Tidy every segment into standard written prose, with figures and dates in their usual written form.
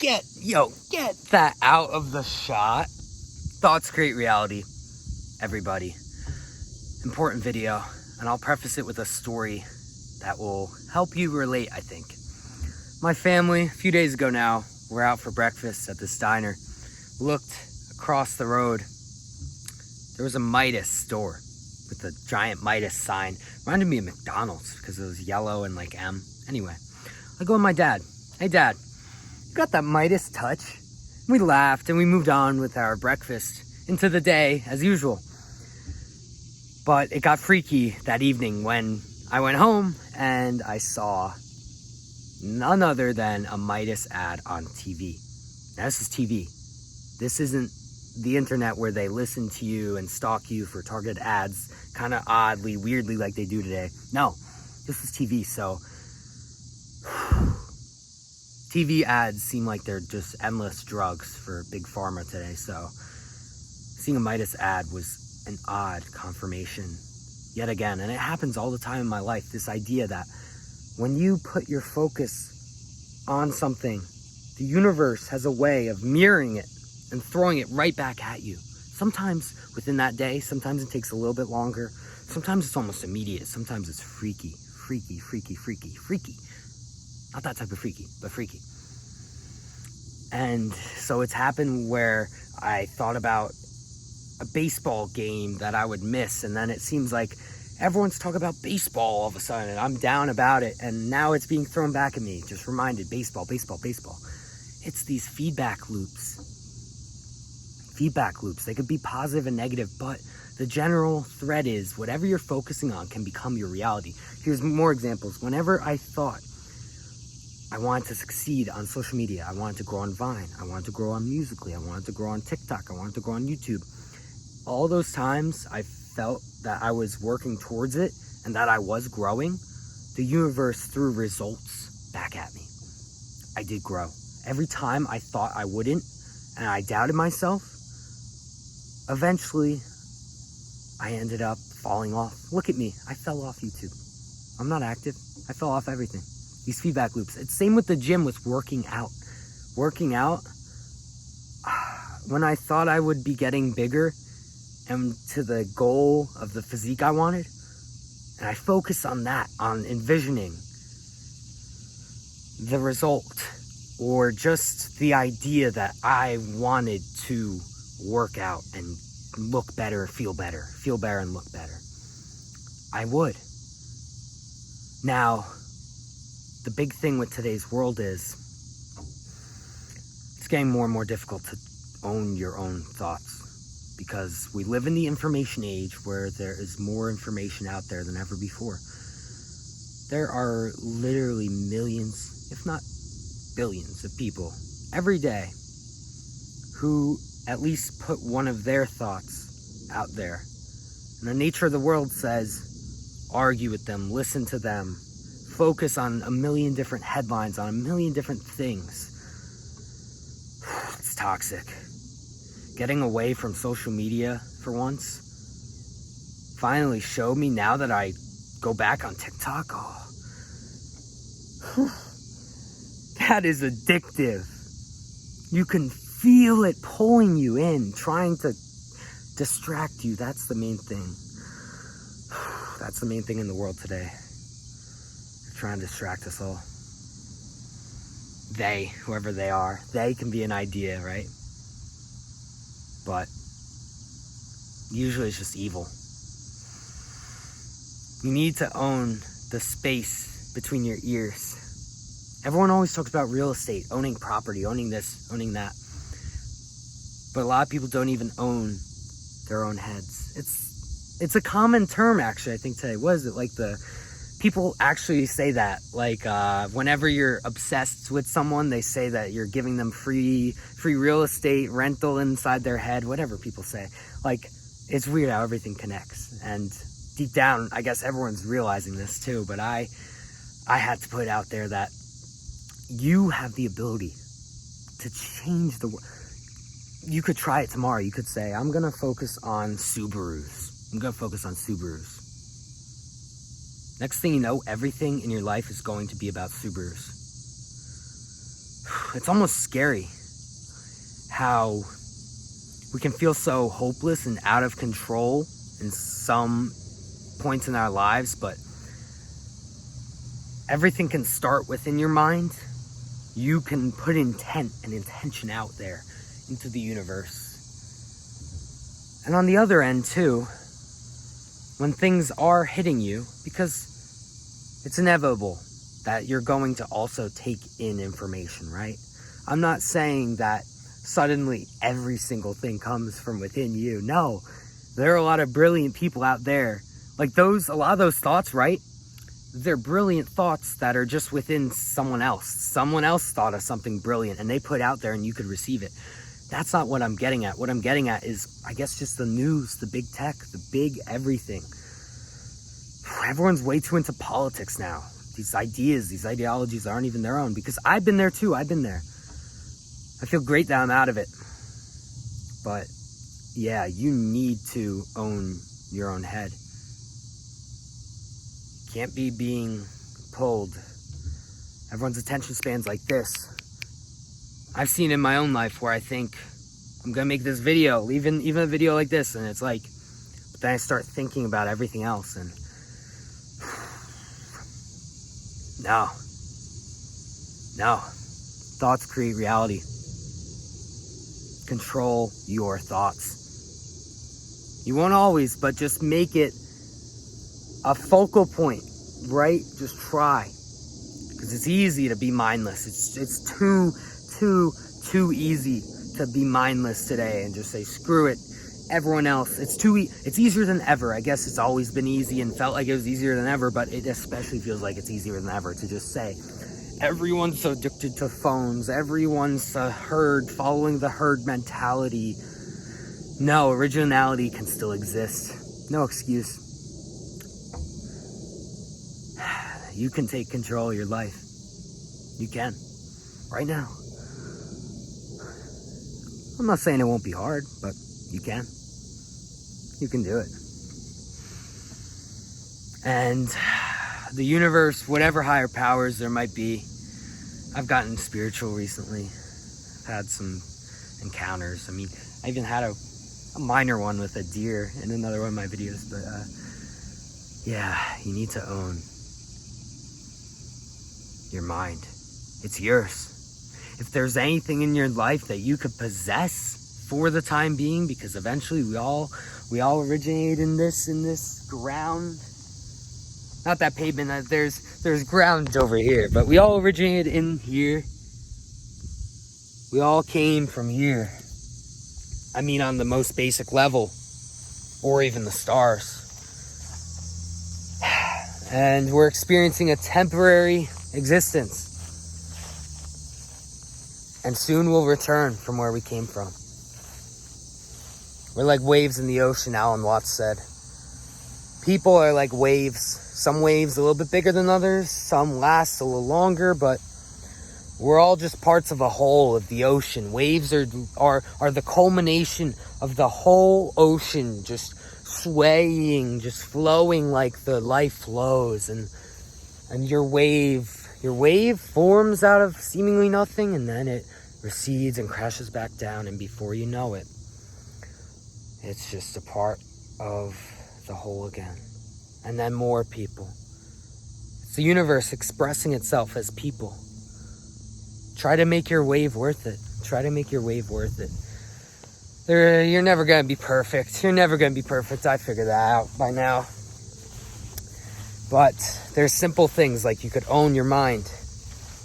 Get that out of the shot. Thoughts create reality, everybody. Important video, and I'll preface it with a story that will help you relate, I think. My family, a few days ago now, we're out for breakfast at this diner. Looked across the road. There was a Midas store with a giant Midas sign. Reminded me of McDonald's because it was yellow and like M. Anyway, I go with my dad. Hey dad, you got that Midas touch? We laughed and we moved on with our breakfast into the day as usual. But it got freaky that evening when I went home and I saw none other than a Midas ad on TV. Now this is TV. This isn't the internet where they listen to you and stalk you for targeted ads kind of oddly, weirdly like they do today. No, this was TV, so TV ads seem like they're just endless drugs for big pharma today, so seeing a Midas ad was an odd confirmation yet again. And it happens all the time in my life, this idea that when you put your focus on something, the universe has a way of mirroring it and throwing it right back at you. Sometimes within that day, sometimes it takes a little bit longer. Sometimes it's almost immediate. Sometimes it's freaky. Not that type of freaky, but freaky. And so it's happened where I thought about a baseball game that I would miss, and then it seems like everyone's talking about baseball all of a sudden, and I'm down about it, and now it's being thrown back at me. Just reminded, baseball. It's these feedback loops. They could be positive and negative, but the general thread is whatever you're focusing on can become your reality. Here's more examples. Whenever I thought I wanted to succeed on social media, I wanted to grow on Vine, I wanted to grow on Musical.ly, I wanted to grow on TikTok, I wanted to grow on YouTube. All those times I felt that I was working towards it and that I was growing, the universe threw results back at me. I did grow. Every time I thought I wouldn't and I doubted myself, eventually I ended up falling off. Look at me, I fell off YouTube. I'm not active, I fell off everything. These feedback loops. It's same with the gym with working out. Working out, when I thought I would be getting bigger and to the goal of the physique I wanted, and I focused on that, on envisioning the result, or just the idea that I wanted to work out and look better, feel better and look better, I would. Now, the big thing with today's world is it's getting more and more difficult to own your own thoughts, because we live in the information age where there is more information out there than ever before. There are literally millions, if not billions, of people every day who at least put one of their thoughts out there. And the nature of the world says, argue with them, listen to them, focus on a million different headlines, on a million different things. It's toxic. Getting away from social media for once finally showed me, now that I go back on TikTok, that is addictive. You can feel it pulling you in, trying to distract you. That's the main thing. That's the main thing in the world today. They're trying to distract us all. They, whoever they are, they can be an idea, right? But usually it's just evil. You need to own the space between your ears. Everyone always talks about real estate, owning property, owning this, owning that. But a lot of people don't even own their own heads. It's a common term, actually, I think today. What is it? Like, the people actually say that. Like, whenever you're obsessed with someone, they say that you're giving them free real estate, rental inside their head, whatever people say. Like, it's weird how everything connects. And deep down, I guess everyone's realizing this too, but I had to put it out there that you have the ability to change the world. You could try it tomorrow. You could say, I'm going to focus on Subarus. Next thing you know, everything in your life is going to be about Subarus. it's almost scary how we can feel so hopeless and out of control in some points in our lives, but everything can start within your mind. You can put intent and intention out there into the universe. And on the other end too, when things are hitting you, because it's inevitable that you're going to also take in information, right? I'm not saying that suddenly every single thing comes from within you. No, there are a lot of brilliant people out there. Like a lot of those thoughts, right? They're brilliant thoughts that are just within someone else. Someone else thought of something brilliant and they put out there and you could receive it. That's not what I'm getting at. What I'm getting at is, I guess, just the news, the big tech, the big everything. Everyone's way too into politics now. These ideas, these ideologies aren't even their own, because I've been there too. I've been there. I feel great that I'm out of it. But yeah, you need to own your own head. You can't be being pulled. Everyone's attention span's like this. I've seen in my own life where I think I'm gonna make this video, even a video like this, and it's like, but then I start thinking about everything else, and no. Thoughts create reality. Control your thoughts. You won't always, but just make it a focal point, right? Just try, because it's easy to be mindless. It's too easy to be mindless today and just say, screw it, everyone else. It's easier than ever. I guess it's always been easy and felt like it was easier than ever, but it especially feels like it's easier than ever to just say, everyone's so addicted to phones, everyone's following the herd mentality. No, originality can still exist. No excuse. You can take control of your life. You can. Right now. I'm not saying it won't be hard, but you can. You can do it. And the universe, whatever higher powers there might be, I've gotten spiritual recently. I've had some encounters. I mean, I even had a minor one with a deer in another one of my videos, but yeah, you need to own your mind. It's yours. If there's anything in your life that you could possess for the time being, because eventually we all originate in this ground. Not that pavement, there's ground over here, but we all originated in here. We all came from here. I mean, on the most basic level, or even the stars. And we're experiencing a temporary existence. And soon we'll return from where we came from. We're like waves in the ocean, Alan Watts said. People are like waves. Some waves a little bit bigger than others. Some last a little longer, but we're all just parts of a whole of the ocean. Waves are the culmination of the whole ocean, just swaying, just flowing like the life flows. And your wave forms out of seemingly nothing, and then it recedes and crashes back down, and before you know it, it's just a part of the whole again. And then more people. It's the universe expressing itself as people. Try to make your wave worth it. Try to make your wave worth it. You're never going to be perfect. You're never going to be perfect. I figured that out by now. But there's simple things like you could own your mind.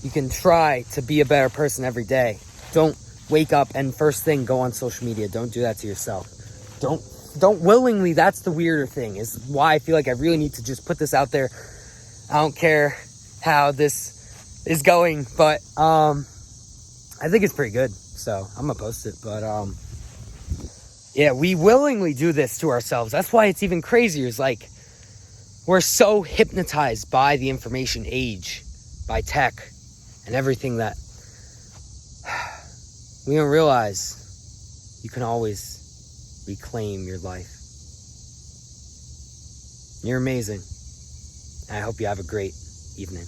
You can try to be a better person every day. Don't wake up and first thing go on social media. Don't do that to yourself. Don't willingly. That's the weirder thing, is why I feel like I really need to just put this out there. I don't care how this is going, but I think it's pretty good, so I'm gonna post it. But yeah, we willingly do this to ourselves. That's why it's even crazier. It's like we're so hypnotized by the information age, by tech and everything, that we don't realize you can always reclaim your life. You're amazing. I hope you have a great evening.